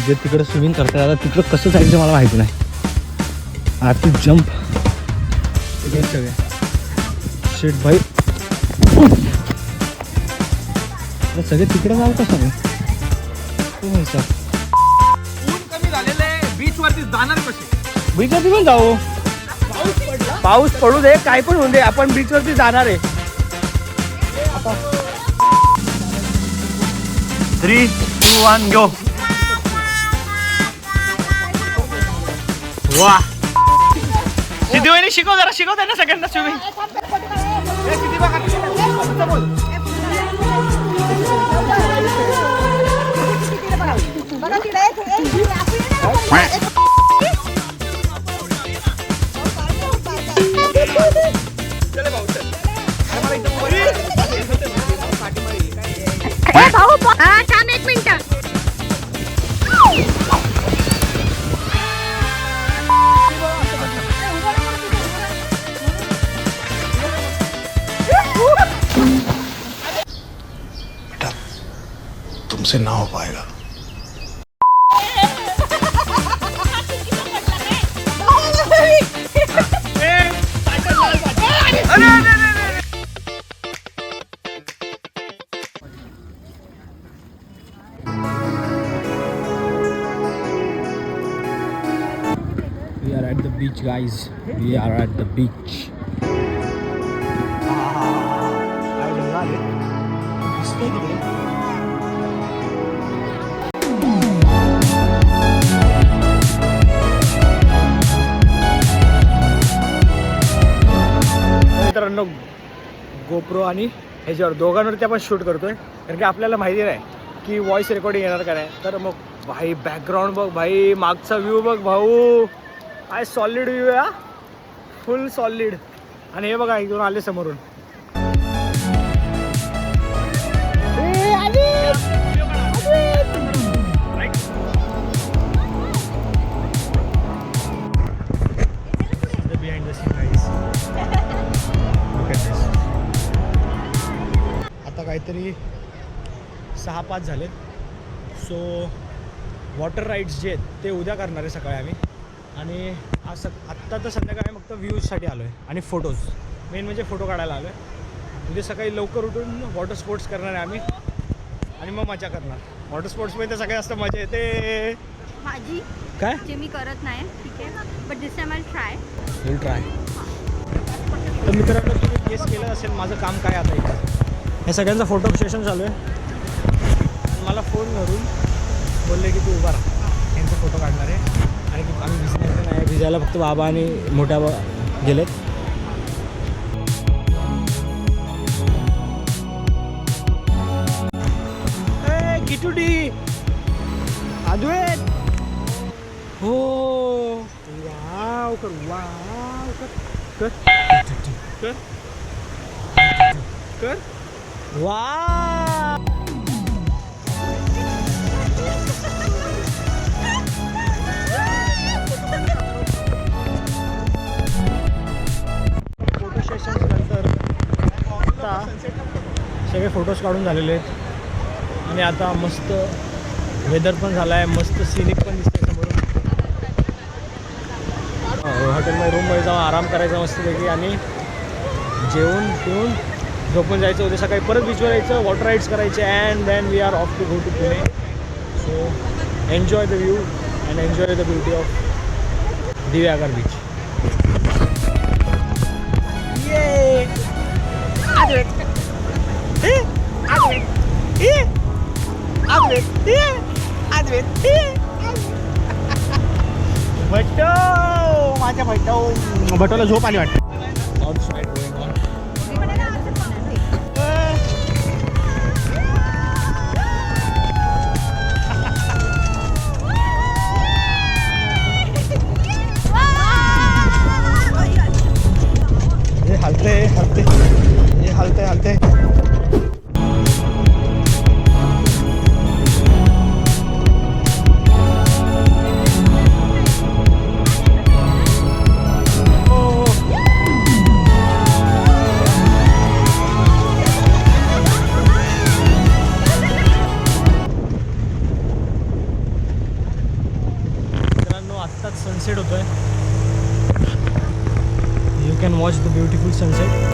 जे तिकडे स्विमिंग करतात. आता तिकडं कसं जायचं मला माहिती नाही. आरती जंप सगळे शेट भाई सगळे तिकडे जाऊ कसं नाही. ऊन कमी झालेलं आहे, बीच वरती जाणार कसे? बीचवरती पण जाऊ. पाऊस पडू दे काय पण होऊ दे, आपण बीचवरती जाणार आहे. 3, 2, 1 गो. वा सिद्धी वहिनी शिकव जरा, शिकव ना सगळ्यांना स्विमिंग. थांब 1 मिनिट. तुमसे ना हो पाएगा. We are at the beach, guys. We are at the beach. मित्रांनो गोप्रो आणि ह्याच्यावर दोघांवरती आपण शूट करतोय, कारण की आपल्याला माहिती नाही की व्हॉइस रेकॉर्डिंग येणार का नाही. तर मग भाई बॅकग्राऊंड बघ, भाई मागचा व्ह्यू बघ भाऊ, काय सॉलिड व्ह्यू आहे, फुल सॉलिड. आणि हे बघा इकडून आले समोरून. Behind the scene guys. आता काहीतरी 6-5 झालेत. सो वॉटर राईड्स जे आहेत ते उद्या करणार आहे सकाळी आम्ही. आणि आज आत्ता तर संध्याकाळी फक्त व्ह्यूजसाठी आलो आहे आणि फोटोज, मेन म्हणजे फोटो काढायला आलो आहे. उद्या सकाळी लवकर उठून वॉटर स्पोर्ट्स करणार आहे आम्ही आणि मग मजा करणार. वॉटर स्पोर्ट्समध्ये तर सगळ्यात जास्त मजा येते माझी काय जे मी करत नाही, ठीक आहे, but this time I try. Will try. तर मित्रांनो तुम्ही गेस केलं असेल माझं काम काय आता इथं. हे सगळ्यांचा फोटो सेशन चालू आहे. मला फोन करून बोलले की तू उभा राहा, यांचे फोटो काढणार आहे. आणि की आम्ही भिजणार नाही, भिजायला फक्त बाबा आणि मोठ्या गेलेत. किटुडी अद्वैत हो वाव कर, वाव कर कर कर कर वाव. फोटो सेशन्स नंतर आता सगळे फोटोज काढून झालेले आहेत. आणि आता मस्त वेदर पण झाला आहे, मस्त सिनिक पण दिसतंय समोरून. हॉटेलमध्ये रूममध्ये जाऊन आराम करायचा मस्तपैकी आणि जेवून पिऊन झोपून जायचं. उद्या सकाळी परत बीचवर यायचं, वॉटर राईड्स करायचे and then we are off to go to Pune. So enjoy the view and enjoy the beauty of Diveagar beach. Bhatto माझ्या भट्टोला झोप आली वाटतं. हलते. सनसेट होतोय. You can watch the beautiful sunset.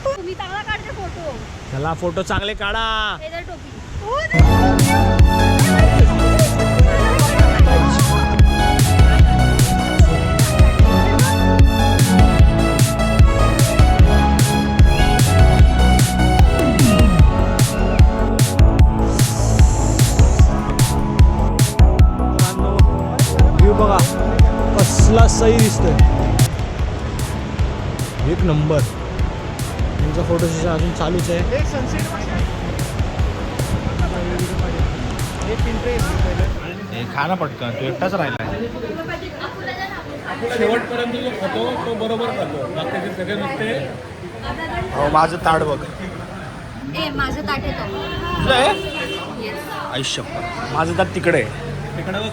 तुम्ही चांगला काढते फोटो. चला फोटो चांगले काढा. हे जर टोपी. व्ह्यू बघा कसला सही दिसतोय. एक नंबर. तुमचा फोटो सेशन अजून चालूच आहे. हे खाना पटकन तो एकटाच राहिला शेवटपर्यंत जो खातो तो बरोबर खातो. बाकीचे सगळे नुसते. हो माझं ताट बघ. ए माझं ताट येतो. तुझं आहे आयुष्य माझं ताट तिकडे आहे. तिकडे बघ.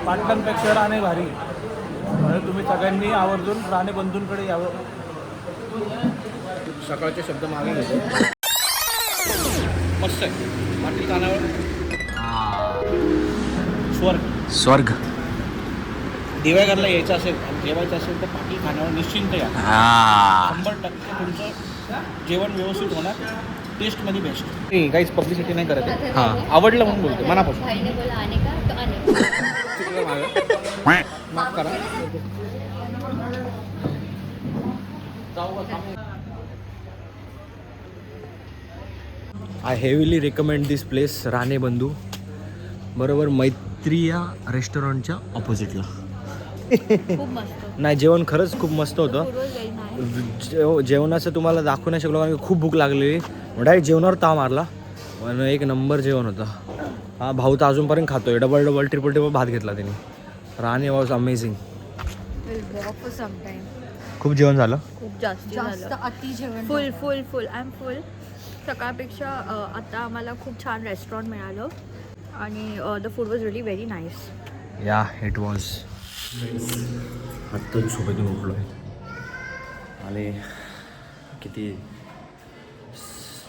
पाटलांपेक्षा राणे भारी. म्हणजे तुम्ही सगळ्यांनी आवर्जून राणे बंधूंकडे यावं. सकाळचे शब्द मागे घेतो. मस्त आहे. पाटील कानावर स्वर्ग. दिव्यागरला यायचं असेल जेवायचं असेल तर पाटील खाण्यावर निश्चिंत या. 100% तुमचं जेवण व्यवस्थित होणार. टेस्टमध्ये बेस्ट. नाही काहीच पब्लिसिटी नाही करत आहे. हां आवडलं म्हणून बोलतो मनापासून. भाईने बोला आने का तो आने. माफ करा. I heavily recommend this place. Rane बंधू बरोबर मैत्रिया रेस्टॉरंटच्या ऑपोजिटला. खूप मस्त. नाही जेवण खरंच खूप मस्त होतं. जेवणाचं तुम्हाला दाखवू नाही शकलो कारण की खूप भूक लागलेली. डायरेक्ट जेवणावर ताव मारला. पण एक नंबर जेवण होतं. हा भाऊ तर अजूनपर्यंत खातोय. डबल ट्रिपल भात घेतला त्याने. Rane was amazing. खूप जेवण झालं. खूप जास्त अति जेवण. फुल आय एम फुल. सकाळपेक्षा आता आम्हाला खूप छान रेस्टॉरंट मिळालं आणि the food was really very nice. या इट वॉज. आत्ताच झोपेतून उठलो आहे आणि किती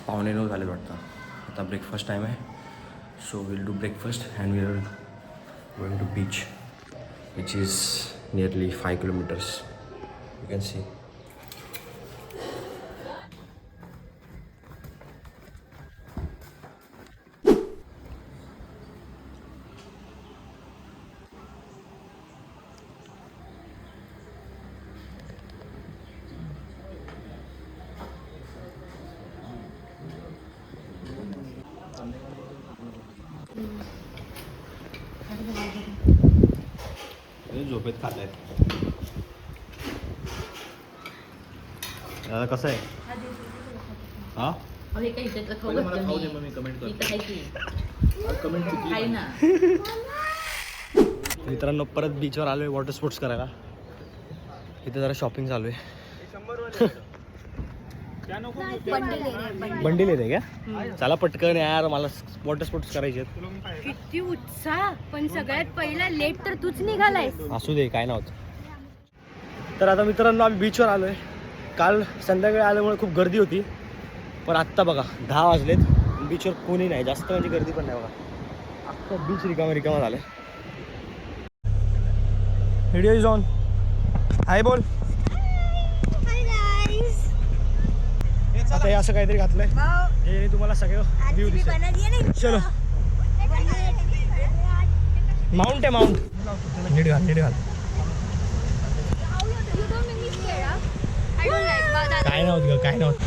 9:15 झाले वाटतं. आता ब्रेकफास्ट टाईम आहे. So will do breakfast and we are going to beach which is nearly 5 kilometers. You can see. झोपेत खात आहेत. दादा कसं आहे. हां मला खाऊ दे मग मी कमेंट करतो. कमेंट चुकली ना. मित्रांनो परत बीचवर आलो आहे वॉटर स्पोर्ट्स करायला. इथे जरा शॉपिंग चालू आहे. बंडील येते का. चला पटकन यार मला वॉटर स्पोर्ट्स करायचे आहेत. किती उत्साह. पण सगळ्यात पहिला लेट तर तूच निघालाय. असू दे काय नव्हतं. तर आता मित्रांनो आम्ही बीचवर आलो आहे. काल संध्याकाळी आल्यामुळे खूप गर्दी होती. पण आत्ता बघा 10 वाजलेत. बीचवर कोणी नाही जास्त म्हणजे गर्दी पण नाही बघा. अख्खा बीच रिकामा झालं. Video is on. हाय बोल. आता हे असं काहीतरी घातलंय हे तुम्हाला सगळं व्ह्यू दिसेल. चलो माउंट आहे माउंट. नीट घाल. काय नव्हतं.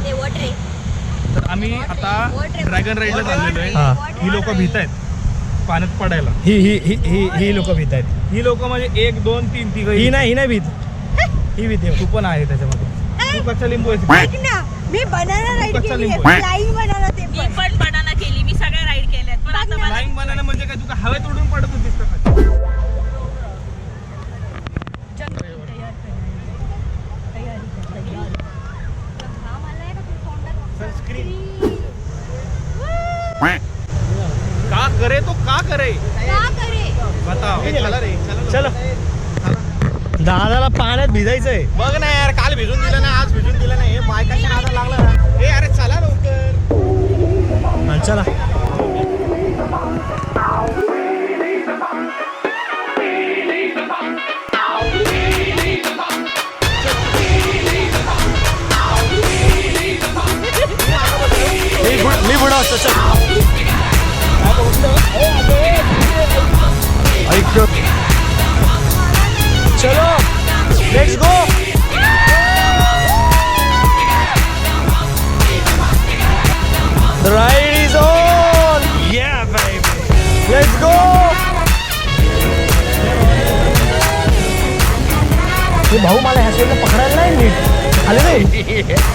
तर आम्ही आता ड्रॅगन राईडला चाललेलो आहे. ही लोक भीत आहेत पाण्यात पडायला. ही लोक भीत आहेत. ही लोक म्हणजे 1 2 3 तिघ. ही नाही भीत. ही भीत तू पण आहे त्याच्यामध्ये. तू कच्चा लिंबू आहेस. मी बनाना राईड कच्चा केली. लिंबू आहे. Flying banana. ते मी पण बनाना केली. मी सगळ्या राईड केल्यात पण आता मला फ्लाइंग बनाना म्हणजे काय तू हवेत उडून पडत होतीस का. का करे तो का करे का करे. बताओ. चला रे चलो दादाला पाण्यात भिजायचंय. बघ ना यार, काल भिजून दिलं ना, आज भिजून दिलं नाही. हे बायकाच्या नादाला लागलं ना. ए अरे चला लवकर. हा, चला. मी बुडा असतो. चलो let's go. The ride is on. Yeah, baby. Let's go. हे भाऊ मला ह्या साईडला पकडायला नाही नीट आले नाही.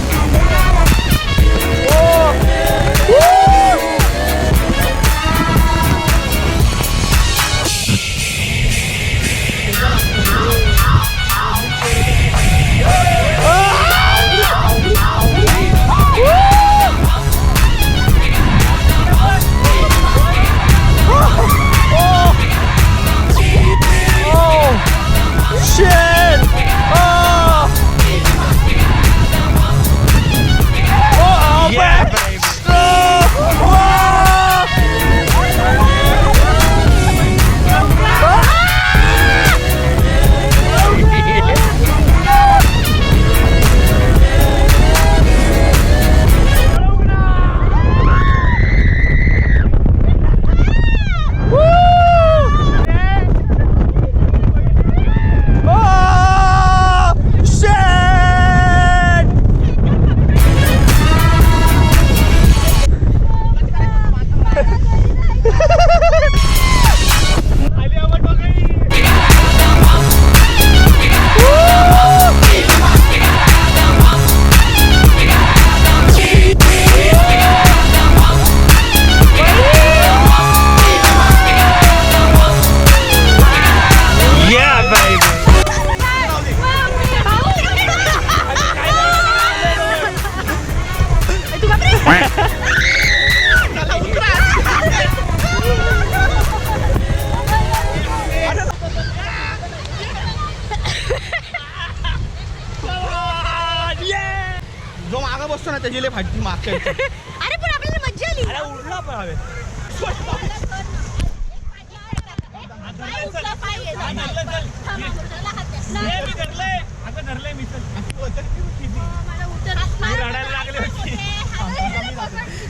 जो मागं बसतो ना त्याची लय फाटती मागच्या. अरे पण आपल्याला मज्जा आली. अरे उडला पण हवे.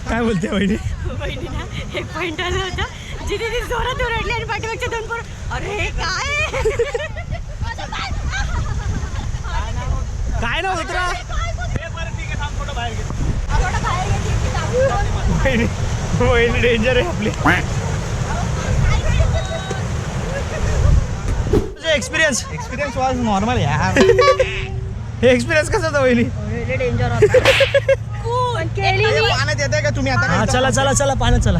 काय बोलते वहिनी? बहिणीला एक पॉइंट आला होता जिथे ती जोरात ओरडली आणि पाठीमागच्या दोन पोरं अरे काय काय ना उतरा. वहिनी डेंजर आहे आपली. एक्सपिरियन्स वॉज नॉर्मल यार. हे एक्सपिरियन्स कसा होता वहिनी? डेंजर पाण्यात येते का तुम्ही आता? हा चला चला चला पाण्यात चला.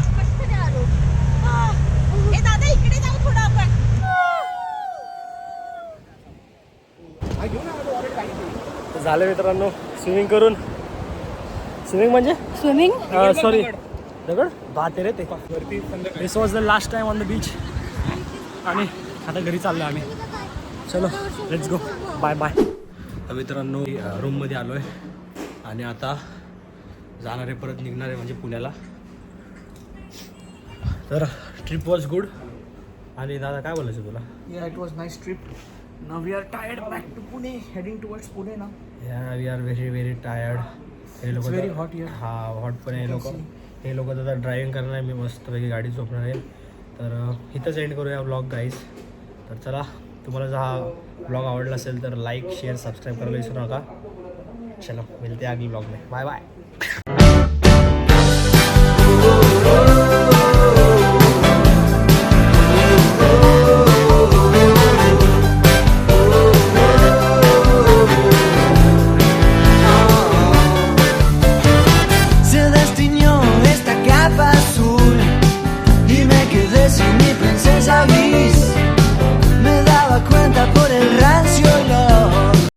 दादा इकडे जाऊ थोडं आपण. झालं मित्रांनो स्विमिंग करून. स्विमिंग म्हणजे स्विमिंग सॉरी दगड बाते रे ते. This was the last time on the beach आणि आता घरी चाललो आम्ही. चलो लेट्स गो. Bye bye. मित्रांनो रूममध्ये आलो आहे आणि आता जाणार आहे, परत निघणार आहे म्हणजे पुण्याला. तर ट्रिप वॉज गुड. आणि दादा काय बोलायचं तुला? Yeah, it was nice trip. Now we are tired back to Pune, heading towards Pune now. या we are very very tired. हे लोक very hot here. हा हॉट पण हे लोक. हे लोक आता ड्रायव्हिंग करणार आहे, मी मस्तपैकी गाडी झोपणार आहे. तर इथंच एंड करूया व्लॉग गाईज. तर चला, तुम्हाला जर हा व्लॉग आवडला असेल तर लाईक शेअर सबस्क्राईब करायला विसरू नका. चलो मिलते हैं अगले व्लॉग में. Bye bye.